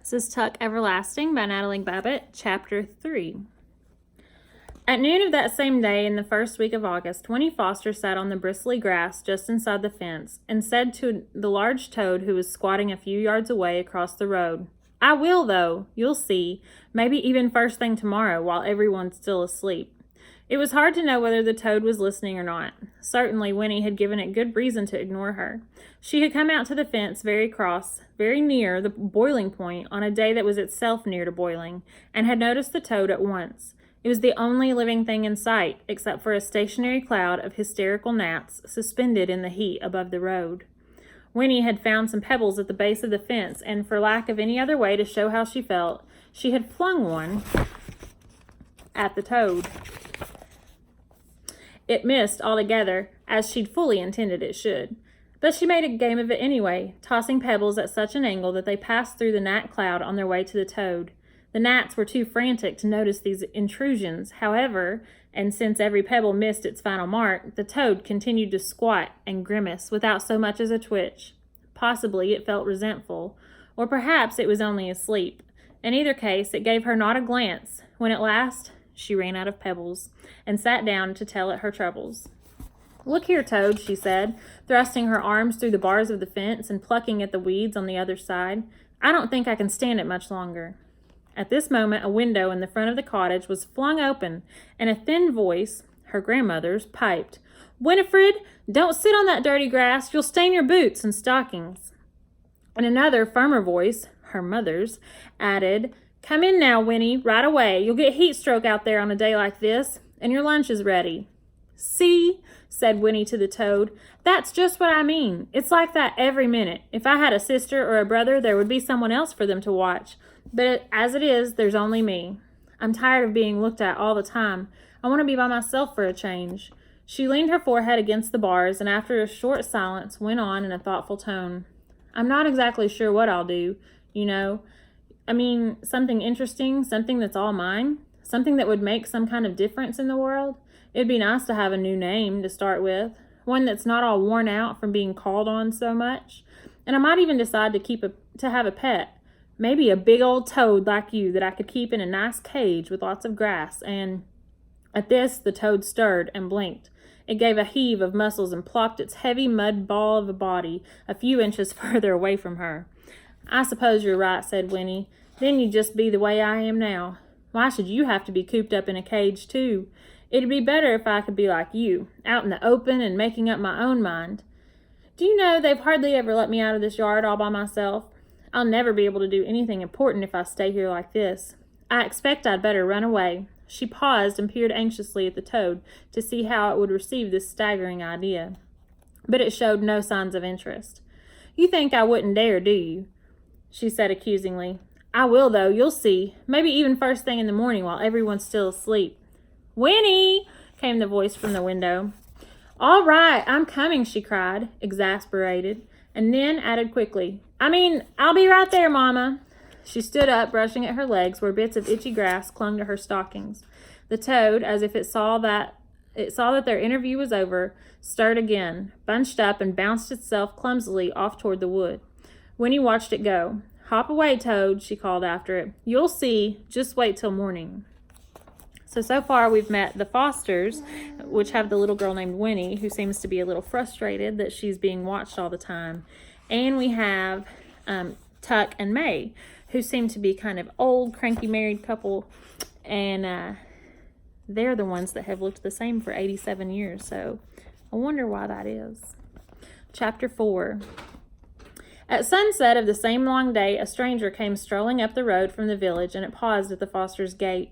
This is Tuck Everlasting by Natalie Babbitt, Chapter 3. At noon of that same day in the first week of August, Winnie Foster sat on the bristly grass just inside the fence and said to the large toad who was squatting a few yards away across the road, "I will, though. You'll see. Maybe even first thing tomorrow while everyone's still asleep." It was hard to know whether the toad was listening or not. Certainly, Winnie had given it good reason to ignore her. She had come out to the fence very cross, very near the boiling point on a day that was itself near to boiling, and had noticed the toad at once. It was the only living thing in sight, except for a stationary cloud of hysterical gnats suspended in the heat above the road. Winnie had found some pebbles at the base of the fence, and for lack of any other way to show how she felt, she had flung one at the toad. It missed altogether, as she'd fully intended it should. But she made a game of it anyway, tossing pebbles at such an angle that they passed through the gnat cloud on their way to the toad. The gnats were too frantic to notice these intrusions, however, and since every pebble missed its final mark, the toad continued to squat and grimace without so much as a twitch. Possibly it felt resentful, or perhaps it was only asleep. In either case, it gave her not a glance, when at last she ran out of pebbles, and sat down to tell it her troubles. "Look here, Toad," she said, thrusting her arms through the bars of the fence and plucking at the weeds on the other side. "I don't think I can stand it much longer." At this moment, a window in the front of the cottage was flung open, and a thin voice, her grandmother's, piped, "Winifred, don't sit on that dirty grass. You'll stain your boots and stockings." And another, firmer voice, her mother's, added, "Come in now, Winnie, right away. You'll get heat stroke out there on a day like this, and your lunch is ready." "See," said Winnie to the toad, "that's just what I mean. It's like that every minute. If I had a sister or a brother, there would be someone else for them to watch. But as it is, there's only me. I'm tired of being looked at all the time. I want to be by myself for a change." She leaned her forehead against the bars, and after a short silence, went on in a thoughtful tone. "I'm not exactly sure what I'll do, you know. I mean, something interesting, something that's all mine, something that would make some kind of difference in the world. It'd be nice to have a new name to start with, one that's not all worn out from being called on so much. And I might even decide to have a pet, maybe a big old toad like you that I could keep in a nice cage with lots of grass and—" At this, the toad stirred and blinked. It gave a heave of muscles and plopped its heavy mud ball of a body a few inches further away from her. "I suppose you're right," said Winnie. "Then you'd just be the way I am now. Why should you have to be cooped up in a cage, too? It'd be better if I could be like you, out in the open and making up my own mind. Do you know, they've hardly ever let me out of this yard all by myself. I'll never be able to do anything important if I stay here like this. I expect I'd better run away." She paused and peered anxiously at the toad to see how it would receive this staggering idea. But it showed no signs of interest. "You think I wouldn't dare, do you?" she said accusingly. "I will, though. You'll see. Maybe even first thing in the morning while everyone's still asleep." "Winnie!" came the voice from the window. "All right, I'm coming," she cried, exasperated, and then added quickly, I'll be right there, Mama." She stood up, brushing at her legs where bits of itchy grass clung to her stockings. The toad, as if it saw that their interview was over, stirred again, bunched up, and bounced itself clumsily off toward the wood. Winnie watched it go. "Hop away, Toad," she called after it. "You'll see. Just wait till morning." So far we've met the Fosters, which have the little girl named Winnie, who seems to be a little frustrated that she's being watched all the time. And we have Tuck and May, who seem to be kind of old, cranky married couple. And they're the ones that have looked the same for 87 years. So I wonder why that is. Chapter 4. At sunset of the same long day, a stranger came strolling up the road from the village, and it paused at the Fosters' gate.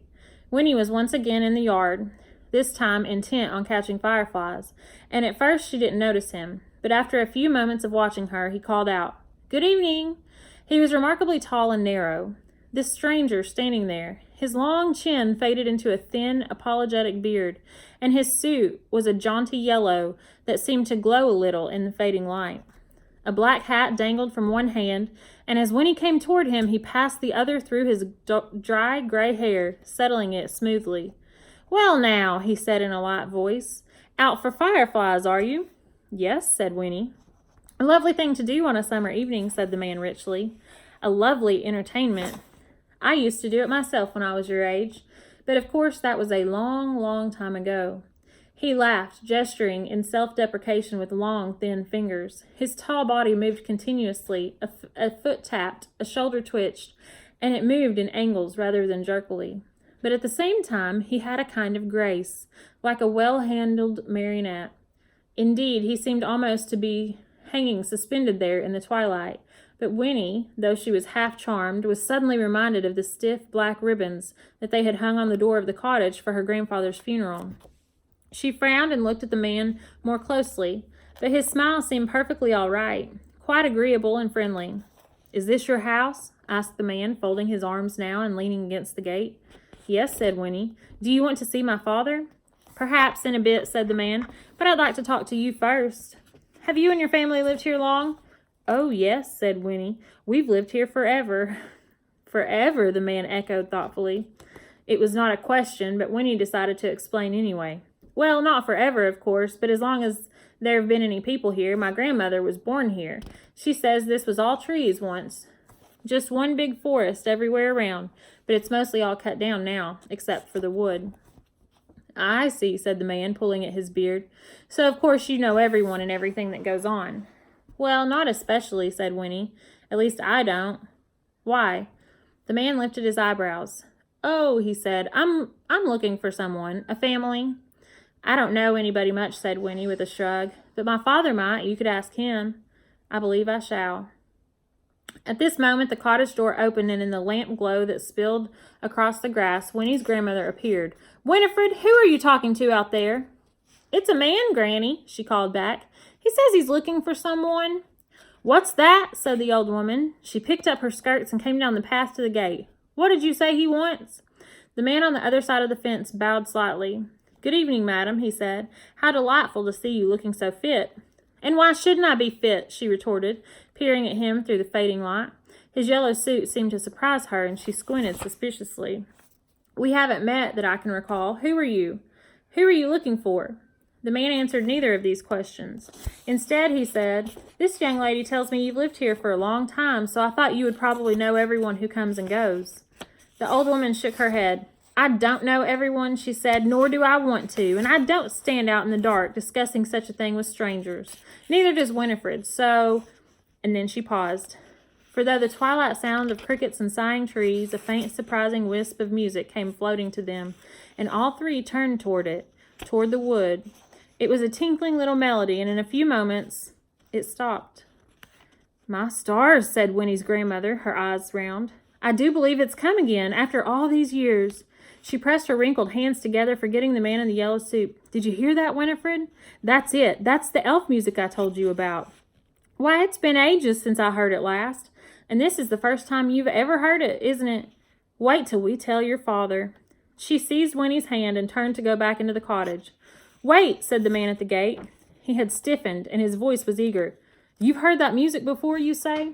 Winnie was once again in the yard, this time intent on catching fireflies, and at first she didn't notice him. But after a few moments of watching her, he called out, "Good evening." He was remarkably tall and narrow. This stranger standing there, his long chin faded into a thin, apologetic beard, and his suit was a jaunty yellow that seemed to glow a little in the fading light. A black hat dangled from one hand, and as Winnie came toward him, he passed the other through his dry gray hair, settling it smoothly. "Well, now," he said in a light voice, "out for fireflies, are you?" "Yes," said Winnie. "A lovely thing to do on a summer evening," said the man richly. a lovely entertainment. I used to do it myself when I was your age, but of course that was a long, long time ago." He laughed, gesturing in self-deprecation with long, thin fingers. His tall body moved continuously, a foot tapped, a shoulder twitched, and it moved in angles rather than jerkily. But at the same time, he had a kind of grace, like a well-handled marionette. Indeed, he seemed almost to be hanging suspended there in the twilight. But Winnie, though she was half charmed, was suddenly reminded of the stiff black ribbons that they had hung on the door of the cottage for her grandfather's funeral. She frowned and looked at the man more closely, but his smile seemed perfectly all right, quite agreeable and friendly. "Is this your house?" asked the man, folding his arms now and leaning against the gate. "Yes," said Winnie. "Do you want to see my father?" "Perhaps in a bit," said the man, "but I'd like to talk to you first. Have you and your family lived here long?" "Oh, yes," said Winnie. "We've lived here forever." "Forever," the man echoed thoughtfully. It was not a question, but Winnie decided to explain anyway. "Well, not forever, of course, but as long as there have been any people here. My grandmother was born here. She says this was all trees once. Just one big forest everywhere around, but it's mostly all cut down now, except for the wood." "I see," said the man, pulling at his beard. "So, of course, you know everyone and everything that goes on." "Well, not especially," said Winnie. "At least I don't." "Why?" The man lifted his eyebrows. "Oh," he said, I'm looking for someone, a family." "I don't know anybody much," said Winnie with a shrug. "But my father might. You could ask him." "I believe I shall." At this moment, the cottage door opened, and in the lamp glow that spilled across the grass, Winnie's grandmother appeared. "Winifred, who are you talking to out there?" "It's a man, Granny," she called back. "He says he's looking for someone." "What's that?" said the old woman. She picked up her skirts and came down the path to the gate. "What did you say he wants?" The man on the other side of the fence bowed slightly. "Good evening, madam," he said. "How delightful to see you looking so fit." "And why shouldn't I be fit?" she retorted, peering at him through the fading light. His yellow suit seemed to surprise her, and she squinted suspiciously. "We haven't met that I can recall. Who are you? Who are you looking for?" The man answered neither of these questions. Instead, he said, "This young lady tells me you've lived here for a long time, so I thought you would probably know everyone who comes and goes." The old woman shook her head. "I don't know everyone," she said, "nor do I want to, and I don't stand out in the dark discussing such a thing with strangers. Neither does Winifred, so—" And then she paused. For though the twilight sound of crickets and sighing trees, a faint, surprising wisp of music came floating to them, and all three turned toward it, toward the wood. It was a tinkling little melody, and in a few moments it stopped. "My stars," said Winnie's grandmother, her eyes round. "I do believe it's come again, after all these years." She pressed her wrinkled hands together, forgetting the man in the yellow suit. "Did you hear that, Winifred? That's it. That's the elf music I told you about. Why, it's been ages since I heard it last. And this is the first time you've ever heard it, isn't it? Wait till we tell your father." She seized Winnie's hand and turned to go back into the cottage. "Wait," said the man at the gate. He had stiffened, and his voice was eager. "You've heard that music before, you say?"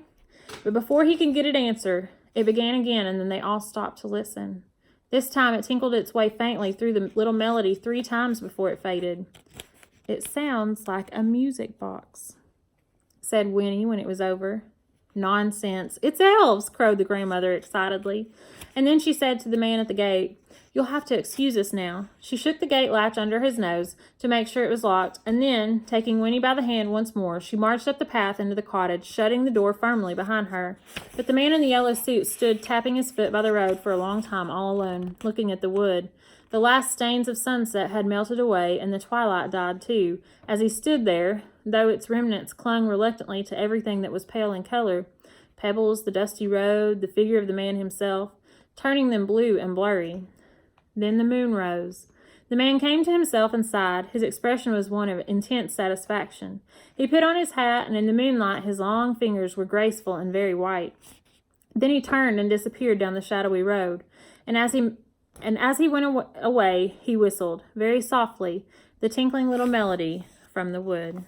But before he could get an answer, it began again, and then they all stopped to listen. This time it tinkled its way faintly through the little melody 3 times before it faded. "It sounds like a music box," said Winnie when it was over. "Nonsense! It's elves!" crowed the grandmother excitedly. And then she said to the man at the gate, "You'll have to excuse us now." She shook the gate latch under his nose to make sure it was locked, and then, taking Winnie by the hand once more, she marched up the path into the cottage, shutting the door firmly behind her. But the man in the yellow suit stood tapping his foot by the road for a long time all alone, looking at the wood. The last stains of sunset had melted away, and the twilight died too. As he stood there, though its remnants clung reluctantly to everything that was pale in color, pebbles, the dusty road, the figure of the man himself, turning them blue and blurry. Then the moon rose. The man came to himself and sighed. His expression was one of intense satisfaction. He put on his hat, and in the moonlight his long fingers were graceful and very white. Then he turned and disappeared down the shadowy road. And as he went away, he whistled, very softly, the tinkling little melody from the wood.